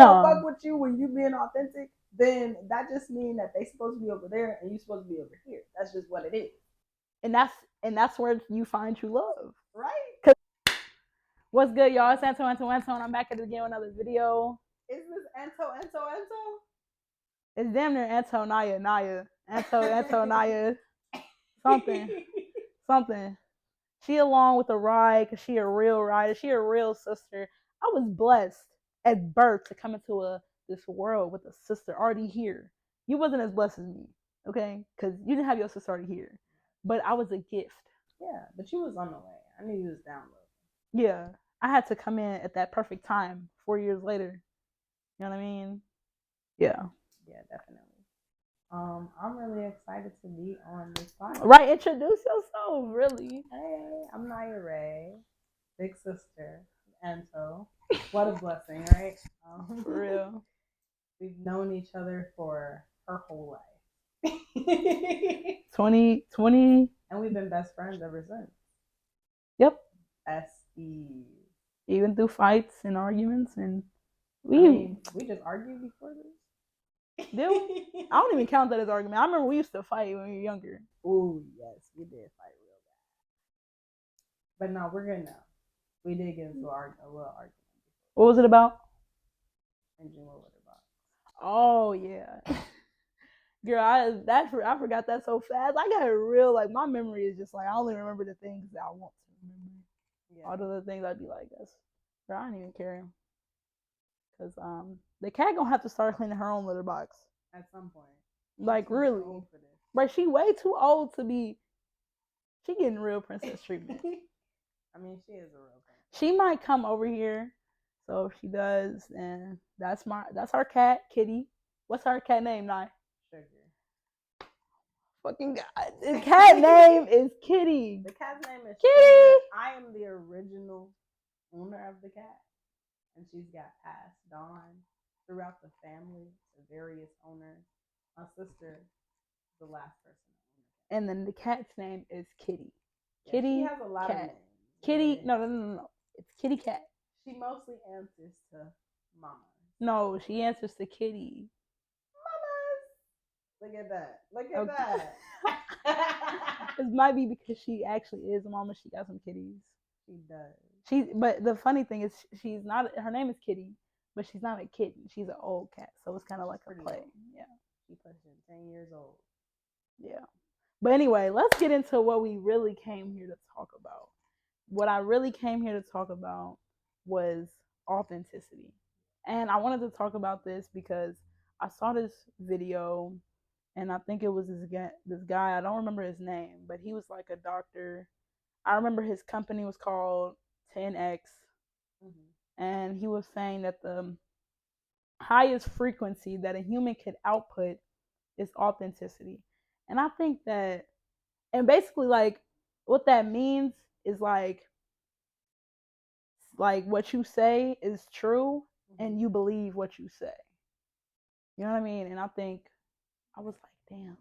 don't fuck with you when you being authentic, then that just means that they supposed to be over there and you supposed to be over here. That's just what it is. And that's where you find true love. Right? What's good, y'all? It's AntoAntoAnto, and I'm back at it again with another video. Is this AntoAntoAnto? It's damn near NiyahRae. AntoAntoAnto. Something. She along with a ride because she a real rider. She a real sister. I was blessed at birth to come into this world with a sister already here. You wasn't as blessed as me, okay? Because you didn't have your sister already here. But I was a gift. Yeah, but you was on the way. I knew you was down low. Yeah. I had to come in at that perfect time 4 years later. You know what I mean? Yeah. Yeah, definitely. I'm really excited to be on this podcast. Right, introduce yourself, really. Hey, I'm NiyahRae, big sister, Anto. What a blessing, right? For real. We've known each other for her whole life. 2020. And we've been best friends ever since. Yep. Besties. Even through fights and arguments, and we just argued before this. Did we? I don't even count that as argument. I remember we used to fight when we were younger. Oh yes, we did fight real bad. But no, we're good now. We did get into a little argument. What was it about? Changing what was it about? Oh yeah. Girl, I forgot that so fast. I got real, like, my memory is just like, I only remember the things that I want to remember. Yeah. All the other things I'd be like, that's, girl, I don't even care. Cause the cat gonna have to start cleaning her own litter box at some point. Like, really, but she way too old to be. She getting real princess treatment. I mean, she is a real princess. She might come over here, so if she does, and that's our cat, Kitty. What's our cat name, Nye? Sugar. Fucking God, the cat name is Kitty. The cat's name is Kitty. Sugar. I am the original owner of the cat. And she's got passed on throughout the family to various owners. My sister is the last person to own it. And then the cat's name is Kitty. Yeah, Kitty. She has a lot cat. Of names. Kitty, right? No. It's Kitty Cat. She mostly answers to Mama. No, she answers to Kitty. Mamas. Look at that. Look at that. It might be because she actually is a mama. She got some kitties. She does. But the funny thing is, she's not. Her name is Kitty, but she's not a kitten. She's an old cat, so it's kind of like a play. Old. Yeah. She pushing 10 years old. Yeah. But anyway, let's get into what we really came here to talk about. What I really came here to talk about was authenticity, and I wanted to talk about this because I saw this video, and I think it was this guy. I don't remember his name, but he was like a doctor. I remember his company was called 10X, and he was saying that the highest frequency that a human could output is authenticity. And I think that, and basically, like, what that means is like what you say is true, and you believe what you say. You know what I mean? And I think I was like, damn.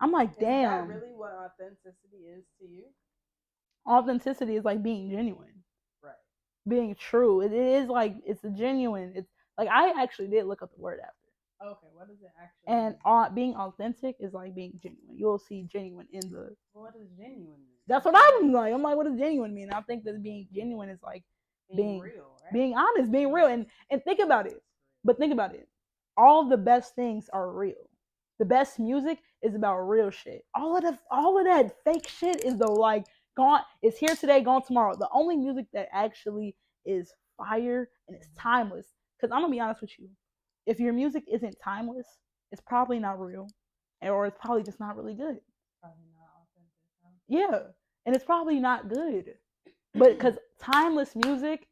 I'm like, damn. Is that really what authenticity is to you? Authenticity is like being genuine. Right. Being true. It is like, it's a genuine. It's like, I actually did look up the word after. Okay, what does it actually mean? Being authentic is like being genuine. You'll see genuine in the. What does genuine mean? That's what I'm like. I'm like, what does genuine mean? I think that being genuine is like being real, right? Being honest, being real. And think about it. But think about it. All the best things are real. The best music is about real shit. All of that fake shit is the like gone. It's here today, gone tomorrow. The only music that actually is fire and it's timeless. Because I'm gonna be honest with you, if your music isn't timeless, it's probably not real, or it's probably just not really good. Probably not authentic. Huh? Yeah, and it's probably not good. But because timeless music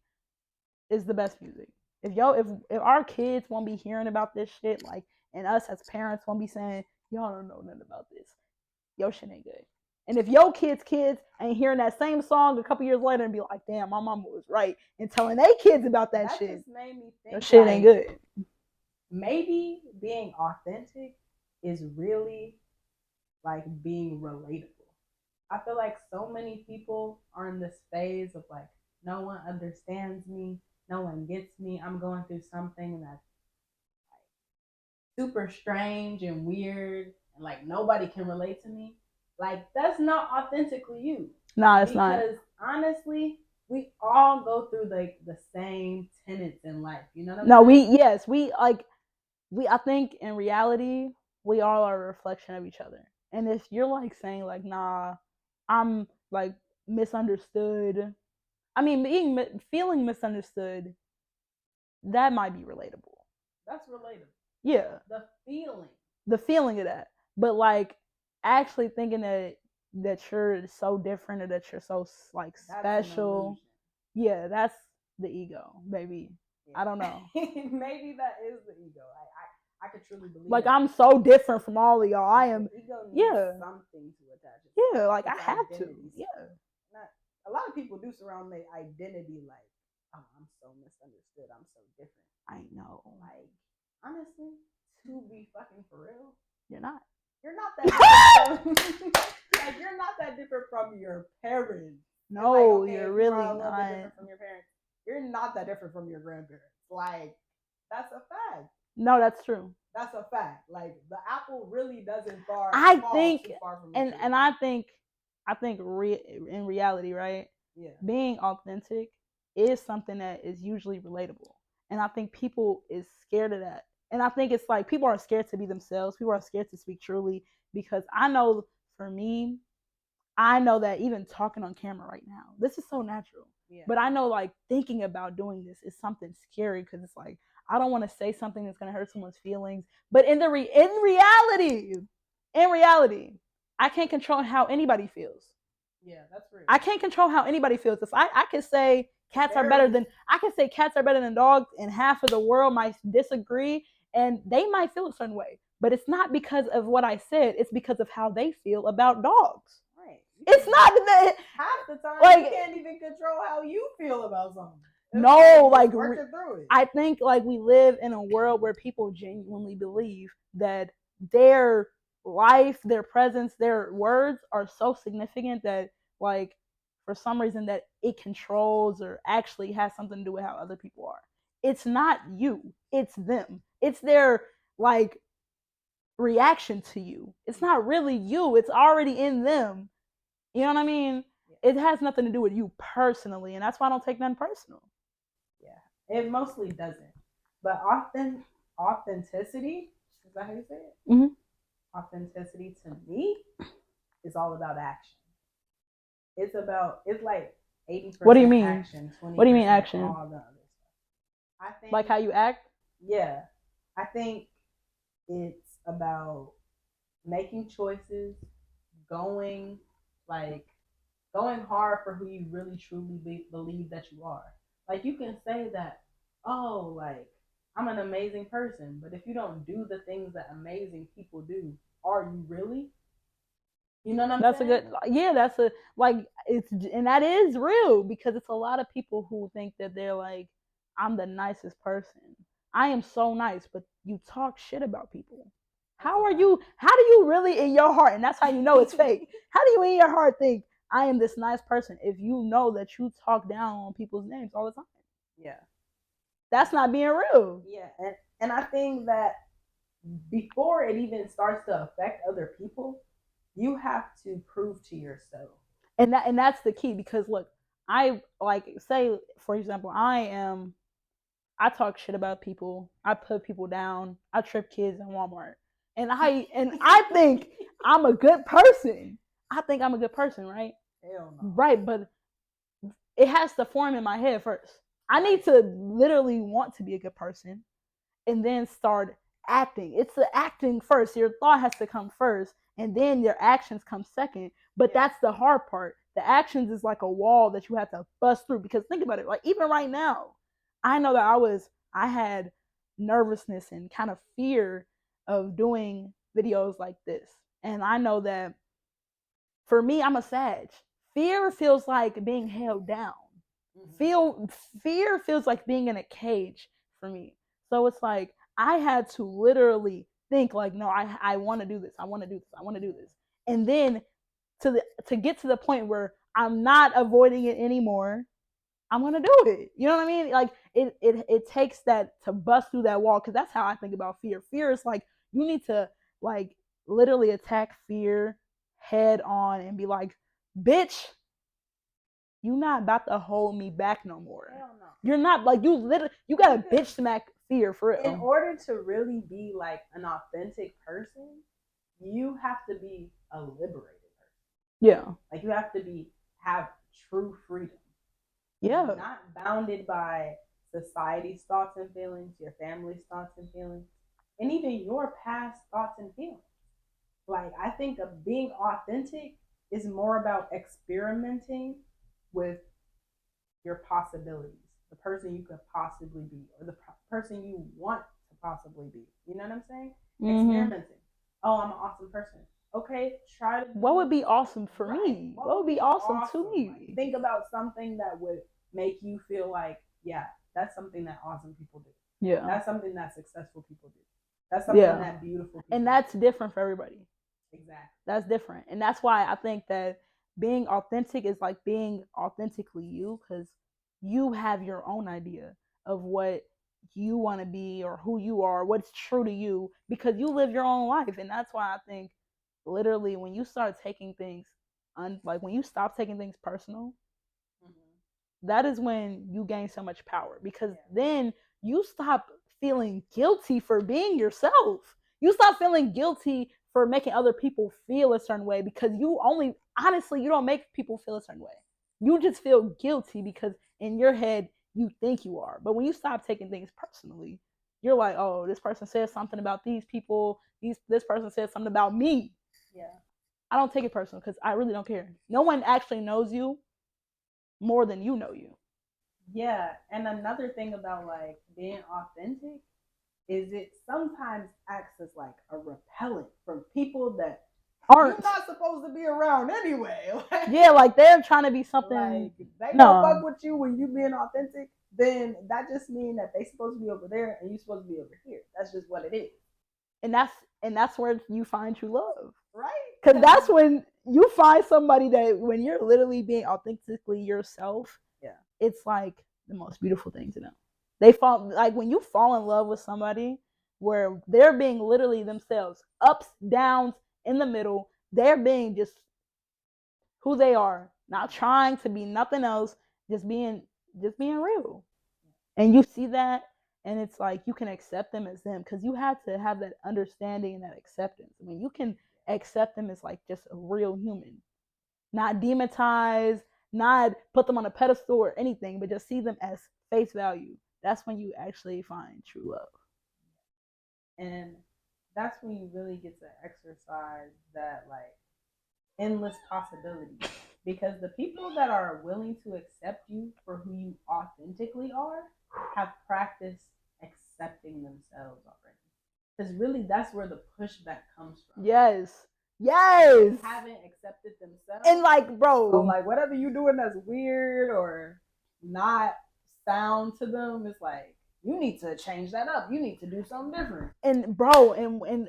is the best music. If our kids won't be hearing about this shit, like, and us as parents won't be saying, y'all don't know nothing about this, your shit ain't good. And if your kids ain't hearing that same song a couple years later and be like, damn, my mama was right, and telling their kids about that shit, just made me think your shit ain't good. Maybe being authentic is really like being relatable. I feel like so many people are in this phase of like no one understands me, no one gets me. I'm going through something that's super strange and weird, and like nobody can relate to me. Like that's not authentically you. Nah, it's not. Because honestly, we all go through like the same tenets in life. You know what I'm No, saying? we I think in reality we all are a reflection of each other. And if you're like saying like, nah, I'm like misunderstood. I mean, feeling misunderstood, that might be relatable. That's relatable. Yeah, the feeling of that. But like actually thinking that you're so different or that you're so like special. Yeah, that's the ego, baby. Yeah. I don't know. Maybe that is the ego. I could truly believe like that. I'm so different from all of y'all. I am. The ego needs something to attach it. Yeah, like I have identity. To. Yeah. Not, a lot of people do surround their identity like, oh, I'm so misunderstood. I'm so different. I know. Like, honestly, to be fucking for real, you're not. You're not that different from, like you're not that different from your parents. No, like, okay, you're really not. Different from your parents. You're not that different from your grandparents. Like that's a fact. No, that's true. That's a fact. Like the apple really doesn't fall. I think, too far from and I think in reality, right? Yeah. Being authentic is something that is usually relatable, and I think people is scared of that. And I think it's like people are scared to be themselves. People are scared to speak truly because I know for me, I know that even talking on camera right now, this is so natural. Yeah. But I know like thinking about doing this is something scary because it's like I don't want to say something that's going to hurt someone's feelings. But in reality, I can't control how anybody feels. Yeah, that's real. I can't control how anybody feels. If I could say cats are better than dogs, and half of the world might disagree, and they might feel a certain way. But it's not because of what I said. It's because of how they feel about dogs. Right. It's not that half the time like, you can't even control how you feel about something. It's no, like I think like we live in a world where people genuinely believe that their life, their presence, their words are so significant that like for some reason that it controls or actually has something to do with how other people are. It's not you, it's them. It's their like reaction to you. It's not really you. It's already in them. You know what I mean? Yeah. It has nothing to do with you personally, and that's why I don't take nothing personal. Yeah, it mostly doesn't. But authenticity, is that how you say it? Mm-hmm. Authenticity to me is all about action. It's like 80% what do you mean? Action, 20% what do you mean action? All the other stuff. I think like how you act? Yeah. I think it's about making choices, going hard for who you really truly believe that you are. Like you can say that, oh, like I'm an amazing person, but if you don't do the things that amazing people do, are you really? You know what I'm that's saying? That's a good, yeah, that's a, like, it's, and that is real because it's a lot of people who think that they're like, I'm the nicest person. I am so nice, but you talk shit about people. How do you really in your heart, and that's how you know it's fake, how do you in your heart think I am this nice person if you know that you talk down on people's names all the time? Yeah. That's not being real. Yeah, and I think that before it even starts to affect other people, you have to prove to yourself. And that's the key because look, I like say for example, I talk shit about people. I put people down. I trip kids in Walmart. And I think I'm a good person. I think I'm a good person, right? Hell no. Right, but it has to form in my head first. I need to literally want to be a good person and then start acting. It's the acting first. Your thought has to come first and then your actions come second. But yeah, that's the hard part. The actions is like a wall that you have to bust through because think about it. Like even right now, I know that I had nervousness and kind of fear of doing videos like this. And I know that for me, I'm a Sag. Fear feels like being held down. Mm-hmm. Fear feels like being in a cage for me. So it's like I had to literally think like, no, I want to do this. I want to do this. I want to do this. And then to get to the point where I'm not avoiding it anymore. I'm gonna do it. You know what I mean? Like it takes that to bust through that wall, because that's how I think about fear. Fear is like you need to like literally attack fear head on and be like, bitch, you not about to hold me back no more. Hell no. You're not like you gotta bitch smack fear for real. In order to really be like an authentic person, you have to be a liberated person. Yeah. Like you have to have true freedom. Yeah. Not bounded by society's thoughts and feelings, your family's thoughts and feelings, and even your past thoughts and feelings. Like I think of being authentic is more about experimenting with your possibilities, the person you could possibly be, or the person you want to possibly be. You know what I'm saying? Experimenting. Oh, I'm an awesome person. Okay, try to. What would be awesome for me? What would be awesome to me? Like, think about something that would make you feel like, yeah, that's something that awesome people do. Yeah. That's something that successful people do. That's something that beautiful people and that's different for everybody. Exactly. That's different. And that's why I think that being authentic is like being authentically you, because you have your own idea of what you want to be or who you are, what's true to you, because you live your own life. And that's why I think literally when you start taking things like when you stop taking things personal, that is when you gain so much power, because then you stop feeling guilty for being yourself. You stop feeling guilty for making other people feel a certain way, because you only, honestly, you don't make people feel a certain way. You just feel guilty because in your head you think you are. But when you stop taking things personally, you're like, oh, this person said something about these people. This person said something about me. Yeah. I don't take it personal because I really don't care. No one actually knows you more than you know you. Yeah, and another thing about like being authentic is it sometimes acts as like a repellent from people that aren't, you're not supposed to be around anyway. Like, yeah, like they're trying to be something. Like they don't fuck with you when you being authentic, then that just means that they supposed to be over there and you supposed to be over here. That's just what it is. And that's where you find true love. Right? Because that's when you find somebody that when you're literally being authentically yourself, yeah, it's like the most beautiful thing to them. They fall, like when you fall in love with somebody where they're being literally themselves, ups, downs, in the middle, they're being just who they are, not trying to be nothing else, just being real. And you see that, and it's like you can accept them as them, because you have to have that understanding and that acceptance. I mean, you can accept them as like just a real human, not demonize, not put them on a pedestal or anything, but just see them as face value. That's when you actually find true love. And that's when you really get to exercise that like endless possibilities. Because the people that are willing to accept you for who you authentically are have practiced accepting themselves already. Because really, that's where the pushback comes from. Yes. They haven't accepted themselves. And like, bro. So like whatever you're doing that's weird or not sound to them, it's like, you need to change that up. You need to do something different. And bro, and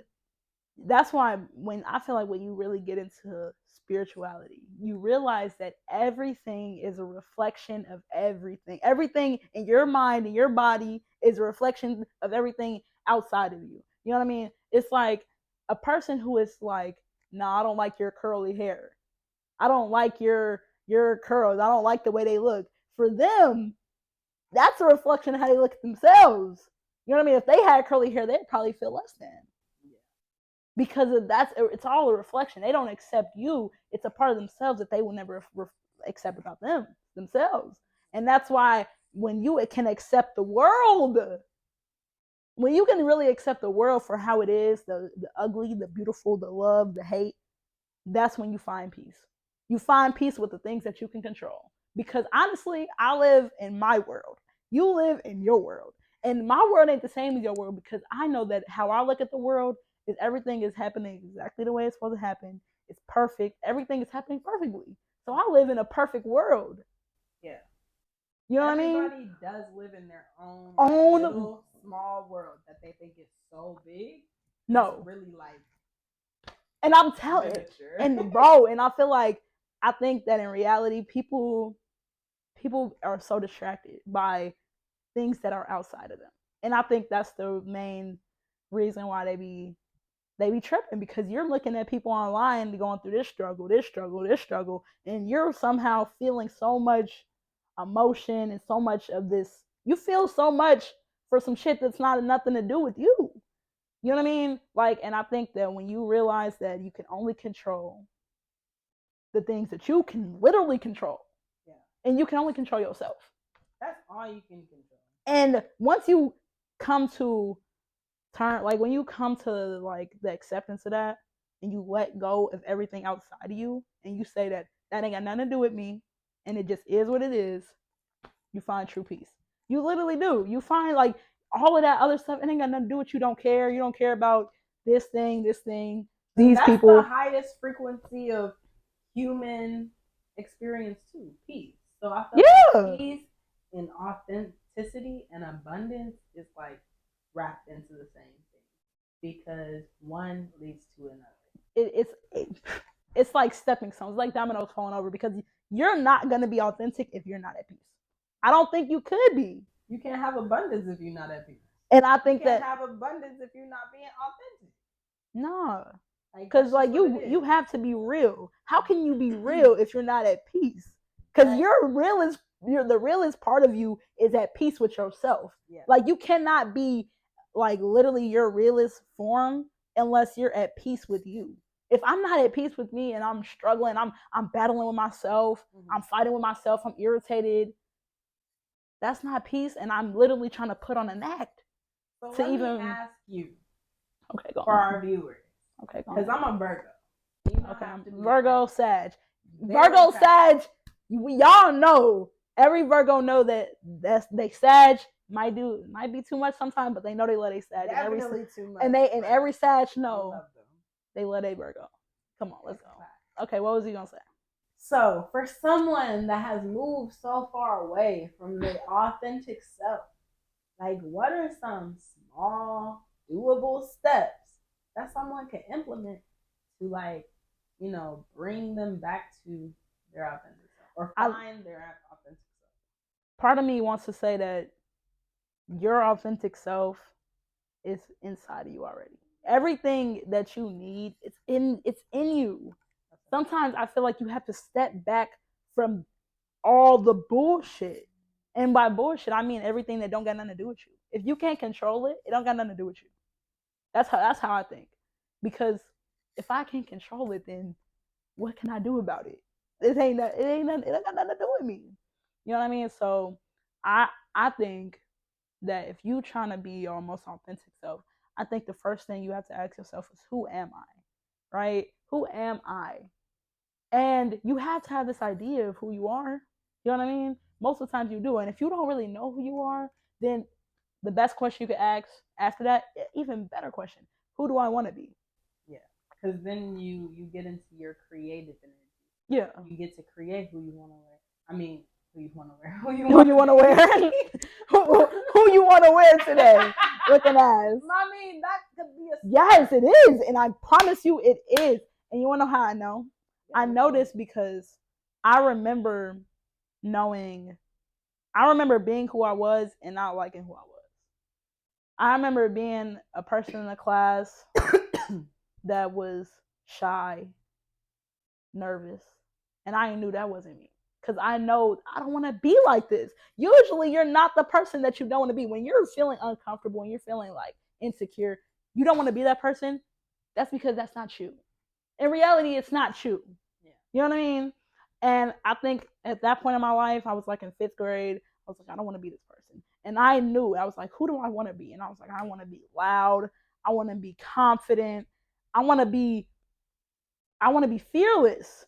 that's why when I feel like when you really get into spirituality, you realize that everything is a reflection of everything. Everything in your mind and your body is a reflection of everything outside of you. You know what I mean? It's like a person who is like, nah, I don't like your curly hair. I don't like your curls. I don't like the way they look. For them, that's a reflection of how they look at themselves. You know what I mean? If they had curly hair, they'd probably feel less than. Because it's all a reflection. They don't accept you. It's a part of themselves that they will never accept about themselves. And that's why when you can accept the world, when you can really accept the world for how it is, the ugly, the beautiful, the love, the hate, that's when you find peace. You find peace with the things that you can control. Because honestly, I live in my world. You live in your world. And my world ain't the same as your world, because I know that how I look at the world is everything is happening exactly the way it's supposed to happen. It's perfect. Everything is happening perfectly. So I live in a perfect world. Yeah. You know what I mean? Everybody does live in their own little small world that they think is so big. No. It's really like. And I'm telling you, and bro, and I feel like I think that in reality, people people are so distracted by things that are outside of them. And I think that's the main reason why they be tripping, because you're looking at people online going through this struggle, and you're somehow feeling so much emotion and so much of this. You feel so much for some shit that's not nothing to do with you. You know what I mean? Like, and I think that when you realize that you can only control the things that you can literally control, Yeah. and you can only control yourself. That's all you can control. And once you come to like when you come to like the acceptance of that, and you let go of everything outside of you, and you say that ain't got nothing to do with me, and it just is what it is, you find true peace. You literally do. You find like all of that other stuff, it ain't got nothing to do with you. Don't care. You don't care about this thing, these that's people. The highest frequency of human experience too, peace. So I feel like peace and authenticity and abundance is like wrapped into the same thing, because one leads to another. It's like stepping stones. It's like dominoes falling over, because you're not going to be authentic if you're not at peace. I don't think you could be. You can't have abundance if you're not at peace. And I think you can't have abundance if you're not being authentic. No. Because like you have to be real. How can you be real if you're not at peace? Because the realest part of you is at peace with yourself. Yeah. Like you cannot be like literally your realest form unless you're at peace with you. If I'm not at peace with me and I'm struggling, I'm battling with myself, I'm fighting with myself, I'm irritated, that's not peace, and I'm literally trying to put on an act. So let me ask you, okay, go for on. our viewers, okay, because I'm a Virgo. Okay, Virgo, Sag. Virgo, Sag. Y'all know. Every Virgo know that they Sag might be too much sometimes, but they know they let a Sag. Definitely too much. And every Sag know they let a Virgo. Come on, let's go. Okay, what was he gonna say? So for someone that has moved so far away from their authentic self, like what are some small, doable steps that someone can implement to like, bring them back to their authentic self, or find their authentic self? Part of me wants to say that your authentic self is inside of you already. Everything that you need, it's in you. Sometimes I feel like you have to step back from all the bullshit. And by bullshit, I mean everything that don't got nothing to do with you. If you can't control it, it don't got nothing to do with you. That's how I think. Because if I can't control it, then what can I do about it? It ain't got nothing to do with me. You know what I mean? So I think that if you trying to be your most authentic self, I think the first thing you have to ask yourself is, who am I? Right? Who am I? And you have to have this idea of who you are. You know what I mean? Most of the times you do. And if you don't really know who you are, then the best question you could ask after that, even better question, who do I want to be? Yeah. Because then you get into your creative energy. Yeah. You get to create who you want to wear. I mean, who you want to wear. Who you want to wear? who you want to wear today? Looking ass. I mean, that could be a... Yes, it is. And I promise you it is. And you want to know how I know? Yeah, I know this because I remember being who I was and not liking who I was. I remember being a person in a class that was shy, nervous, and I knew that wasn't me. Because I know I don't want to be like this. Usually you're not the person that you don't want to be. When you're feeling uncomfortable and you're feeling like insecure, you don't want to be that person. That's because that's not you. In reality, it's not you. Yeah. You know what I mean? And I think at that point in my life, I was like in 5th grade. I was like, I don't want to be this person. And I knew, I was like, who do I want to be? And I was like, I want to be loud. I want to be confident. I want to be fearless.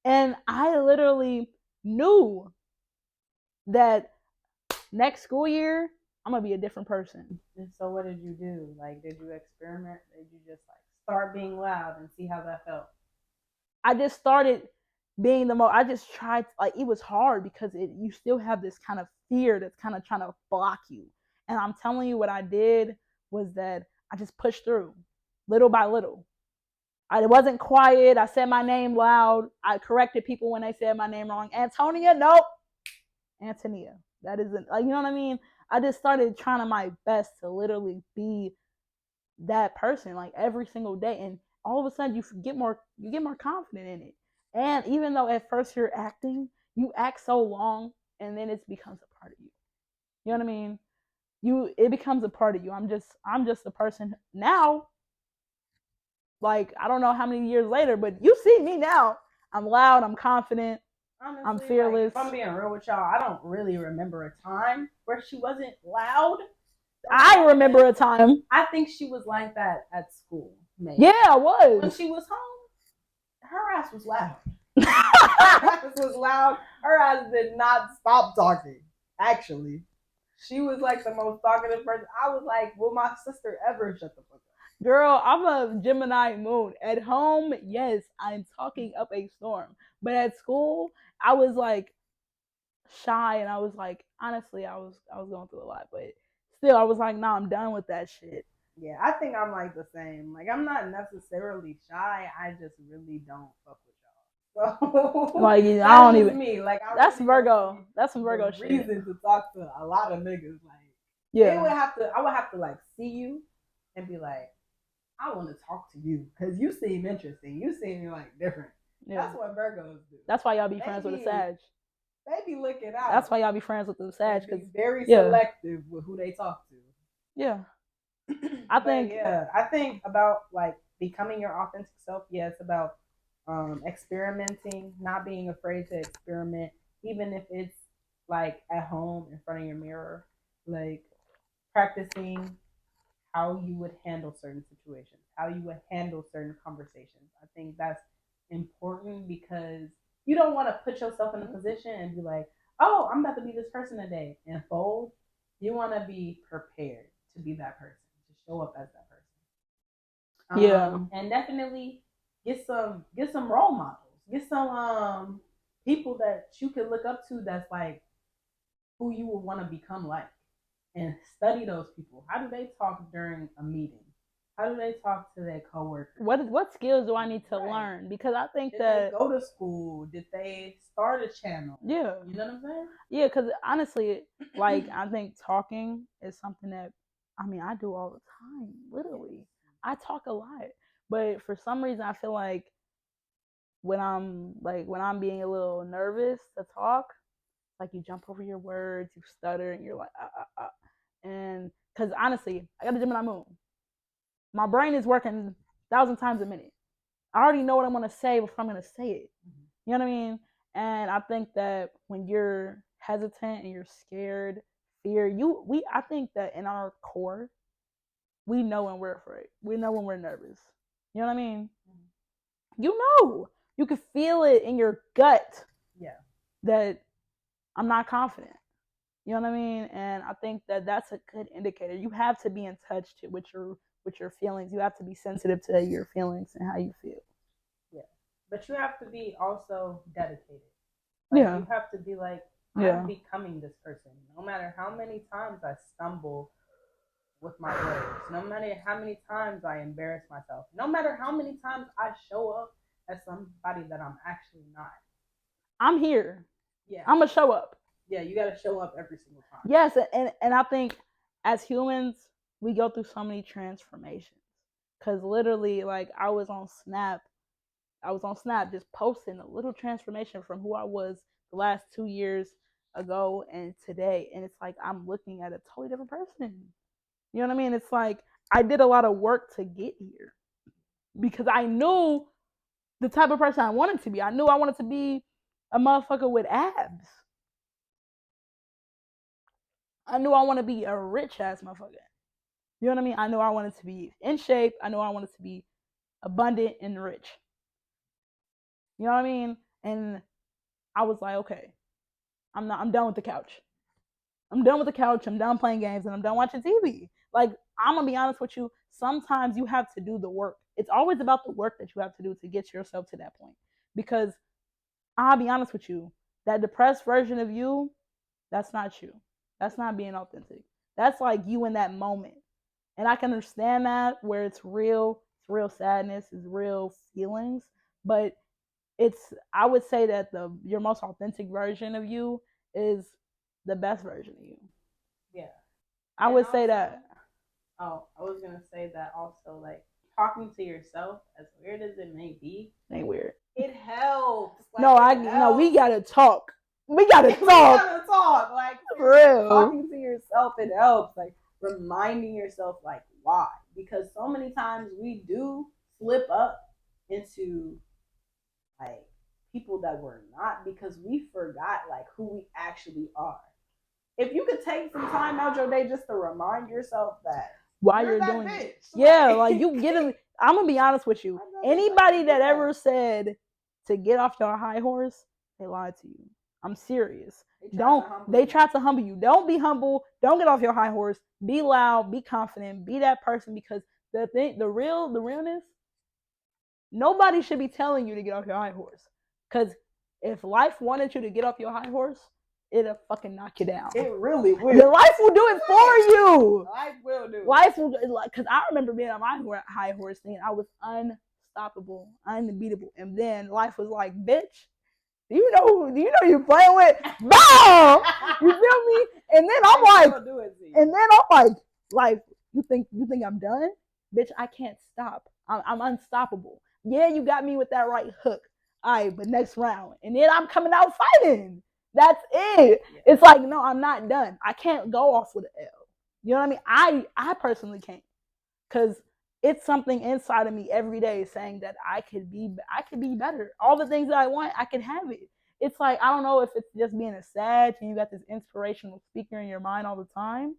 And I literally knew that next school year, I'm going to be a different person. And so what did you do? Like, did you experiment? Did you just like start being loud and see how that felt? I just started being I just tried, like, it was hard because you still have this kind of fear that's kind of trying to block you. And I'm telling you, what I did was that I just pushed through little by little. I wasn't quiet. I said my name loud. I corrected people when they said my name wrong. Antonia, nope. Antonia. That isn't like, you know what I mean? I just started trying my best to literally be that person like every single day, and all of a sudden you get more confident in it. And even though at first you're acting, you act so long, and then it becomes a part of you. You know what I mean? It becomes a part of you. I'm just a person now. Like, I don't know how many years later, but you see me now. I'm loud. I'm confident. Honestly, I'm like, fearless. if I'm being real with y'all, I don't really remember a time where she wasn't loud. I remember a time. I think she was like that at school. Maybe. Yeah, I was. When she was home, her ass was loud. Her ass was loud. Her ass did not stop talking. Actually, she was like the most talkative person. I was like, will my sister ever shut the fuck up? Girl, I'm a Gemini moon. At home, yes, I'm talking up a storm. But at school, I was like shy, and I was like, honestly, I was going through a lot, but still I was like, nah, I'm done with that shit. Yeah, I think I'm like the same. Like, I'm not necessarily shy. I just really don't fuck with y'all. So Like, I that's don't just even. me. Like, I That's really Virgo. don't That's some see Virgo the shit. reason to talk to a lot of niggas. Like, Yeah. I would have to like see you and be like, I want to talk to you because you seem interesting. You seem like different. Yeah. That's what Virgos do. That's why y'all be friends with a Sag. They be looking out. That's why y'all be friends with the Sag, because very selective with who they talk to. Yeah. I think about like becoming your authentic self. Yeah, it's about experimenting, not being afraid to experiment, even if it's like at home in front of your mirror, like practicing how you would handle certain situations, how you would handle certain conversations. I think that's important because you don't want to put yourself in a position and be like, oh, I'm about to be this person today and fold. You want to be prepared to be that person, to show up as that person. And definitely get some role models, get some people that you can look up to that's like who you would want to become like, and study those people. How do they talk during a meeting? How do they talk to their coworkers? What skills do I need to learn? Because I think did they go to school? Did they start a channel? Yeah. You know what I'm saying? Yeah, because honestly, like, I think talking is something that, I mean, I do all the time, literally. I talk a lot. But for some reason, I feel like when I'm being a little nervous to talk, like, you jump over your words, you stutter, and you're like, and because honestly, I got a Gemini moon. My brain is working 1,000 times a minute. I already know what I'm gonna say before I'm gonna say it. You know what I mean? And I think that when you're hesitant and you're scared, I think that in our core, we know when we're afraid. We know when we're nervous. You know what I mean? You know, you can feel it in your gut. Yeah. That I'm not confident. You know what I mean? And I think that that's a good indicator. You have to be in touch with your feelings. You have to be sensitive to your feelings and how you feel. Yeah. But you have to be also dedicated. Like, you have to be like, I'm becoming this person. No matter how many times I stumble with my words, no matter how many times I embarrass myself, no matter how many times I show up as somebody that I'm actually not. I'm here. Yeah. I'm going to show up. Yeah, you got to show up every single time. Yes, and I think as humans, we go through so many transformations. Because literally, like, I was on Snap just posting a little transformation from who I was the last 2 years ago and today. And it's like I'm looking at a totally different person. You know what I mean? It's like I did a lot of work to get here because I knew the type of person I wanted to be. I knew I wanted to be a motherfucker with abs. I knew I wanted to be a rich ass motherfucker. You know what I mean? I knew I wanted to be in shape. I knew I wanted to be abundant and rich. You know what I mean? And I was like, okay, I'm done with the couch. I'm done with the couch. I'm done playing games, and I'm done watching TV. Like, I'm gonna be honest with you. Sometimes you have to do the work. It's always about the work that you have to do to get yourself to that point. Because I'll be honest with you, that depressed version of you, that's not you. That's not being authentic. That's like you in that moment. And I can understand that where it's real sadness, it's real feelings, but I would say that your most authentic version of you is the best version of you. Yeah. I would say that. Oh, I was gonna say that also, like talking to yourself, as weird as it may be, ain't weird. It helps. Like, no, we gotta talk. We gotta talk. We gotta talk. Like, for real. Talking to yourself, it helps. Like, reminding yourself, like, why? Because so many times we do slip up into, like, people that we're not because we forgot, like, who we actually are. If you could take some time out your day just to remind yourself that why you're that doing bitch. it. Yeah, like you get them. I'm gonna be honest with you. Anybody that ever said to get off your high horse, they lied to you. I'm serious. They try to humble you. Don't be humble. Don't get off your high horse. Be loud. Be confident. Be that person because the realness. Nobody should be telling you to get off your high horse. Because if life wanted you to get off your high horse, it'll fucking knock you down. It really will. Your life will do it for you. Life will do. Life will, because I remember being on my high horse thing. I was unstoppable, unbeatable, and then life was like, "Bitch, do you know you're playing with?" No, you feel me? And then I'm like, you think I'm done? Bitch, I can't stop. I'm unstoppable. Yeah, you got me with that right hook. All right, but next round, and then I'm coming out fighting. That's it. Yeah. It's like, no, I'm not done. I can't go off with an L. You know what I mean? I personally can't, because it's something inside of me every day saying that I could be better. All the things that I want, I can have it. It's like, I don't know if it's just being a sage and you got this inspirational speaker in your mind all the time,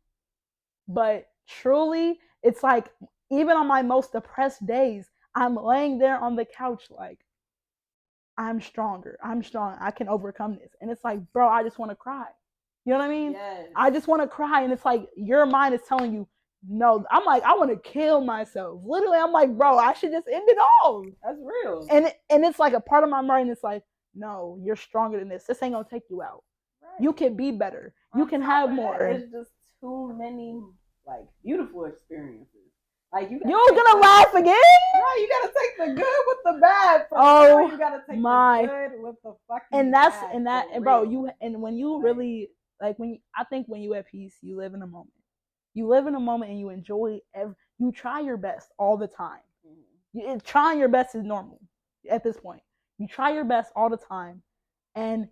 but truly, it's like even on my most depressed days, I'm laying there on the couch like, I'm stronger. I'm strong. I can overcome this. And it's like, bro, I just want to cry. You know what I mean? Yes. I just want to cry. And it's like, your mind is telling you, no. I'm like, I want to kill myself. Literally, I'm like, bro, I should just end it all. That's real. And it's like a part of my mind that's like, no, you're stronger than this. This ain't going to take you out. Right. You can be better. You can have more. There's just too many, like, beautiful experiences. Like, you're gonna laugh again? Right, you gotta take the good with the bad. Oh, you gotta take the good with the fucking bad. And bro, when you really, like, I think when you at peace, you live in a moment. You live in a moment and you enjoy you try your best all the time. Mm-hmm. Trying your best is normal at this point. You try your best all the time, and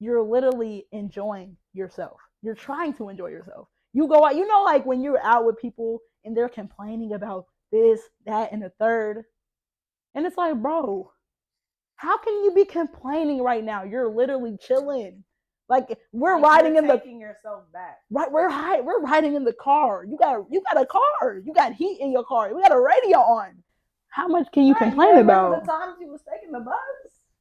you're literally enjoying yourself. You're trying to enjoy yourself. You go out, like when you're out with people and they're complaining about this, that, and the third. And it's like, bro, how can you be complaining right now? You're literally chilling. Like, we're riding in the taking yourself back. Right, we're riding in the car. You got a car. You got heat in your car. We got a radio on. How much can you complain about? The times you was taking the bus.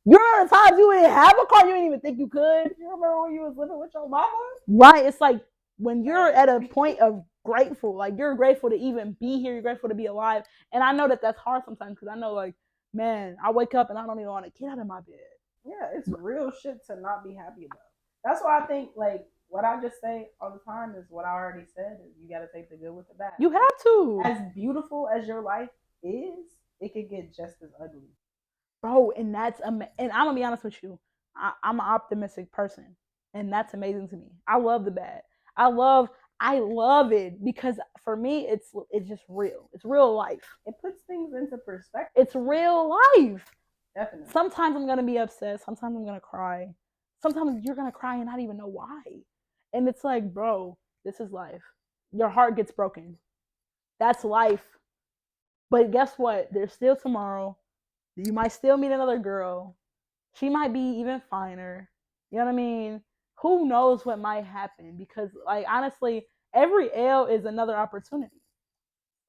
You remember the times you didn't have a car, you didn't even think you could. You remember when you was living with your mama? Right. It's like when you're at a point of grateful, like you're grateful to even be here, you're grateful to be alive. And I know that that's hard sometimes because I know, like, man, I wake up and I don't even want to get out of my bed. Yeah, it's real shit to not be happy about. That's why I think, like, what I just say all the time is what I already said, is you got to take the good with the bad. You have to. As beautiful as your life is, it could get just as ugly. Bro, and I'm gonna be honest with you, I'm an optimistic person, and that's amazing to me. I love the bad. I love it because for me, it's just real. It's real life. It puts things into perspective. It's real life. Definitely. Sometimes I'm gonna be upset. Sometimes I'm gonna cry. Sometimes you're gonna cry and not even know why. And it's like, bro, this is life. Your heart gets broken. That's life. But guess what? There's still tomorrow. You might still meet another girl. She might be even finer. You know what I mean? Who knows what might happen? Because, like, honestly, every L is another opportunity.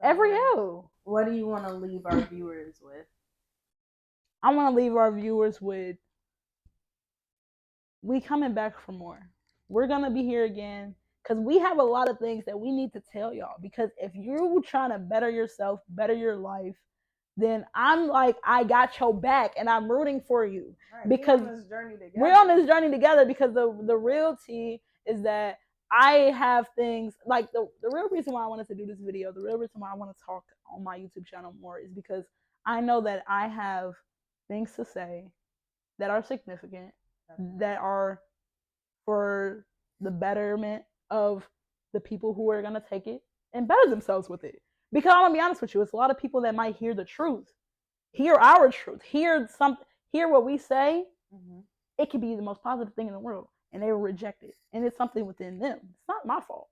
Every L. What do you want to leave our viewers with? I want to leave our viewers with, we coming back for more. We're going to be here again because we have a lot of things that we need to tell y'all. Because if you're trying to better yourself, better your life, then I'm like, I got your back and I'm rooting for you. Right, because we're on this journey together because the real tea is that I have things like the real reason why I wanted to do this video, the real reason why I want to talk on my YouTube channel more is because I know that I have things to say that are significant, that are for the betterment of the people who are gonna take it and better themselves with it. Because I'm gonna be honest with you, it's a lot of people that might hear the truth, hear our truth, hear what we say. Mm-hmm. It could be the most positive thing in the world, and they will reject it, and it's something within them. It's not my fault.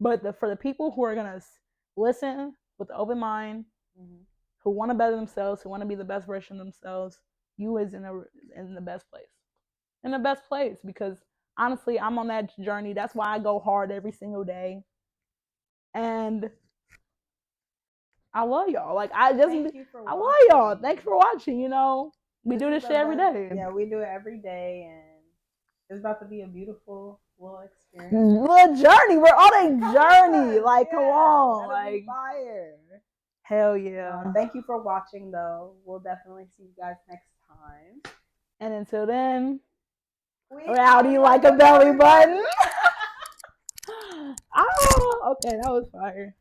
But for the people who are gonna listen with an open mind, mm-hmm. who want to better themselves, who want to be the best version of themselves, you is in the best place. In the best place, because honestly, I'm on that journey. That's why I go hard every single day. And I love y'all. Like I love y'all. Thanks for watching. You know, we do this shit every day. Yeah, we do it every day, and it's about to be a beautiful little experience. Little journey. We're on a journey. Like, come on. Like, fire. Hell yeah. Thank you for watching, though. We'll definitely see you guys next time. And until then, rowdy like a belly button. Oh, okay, that was fire.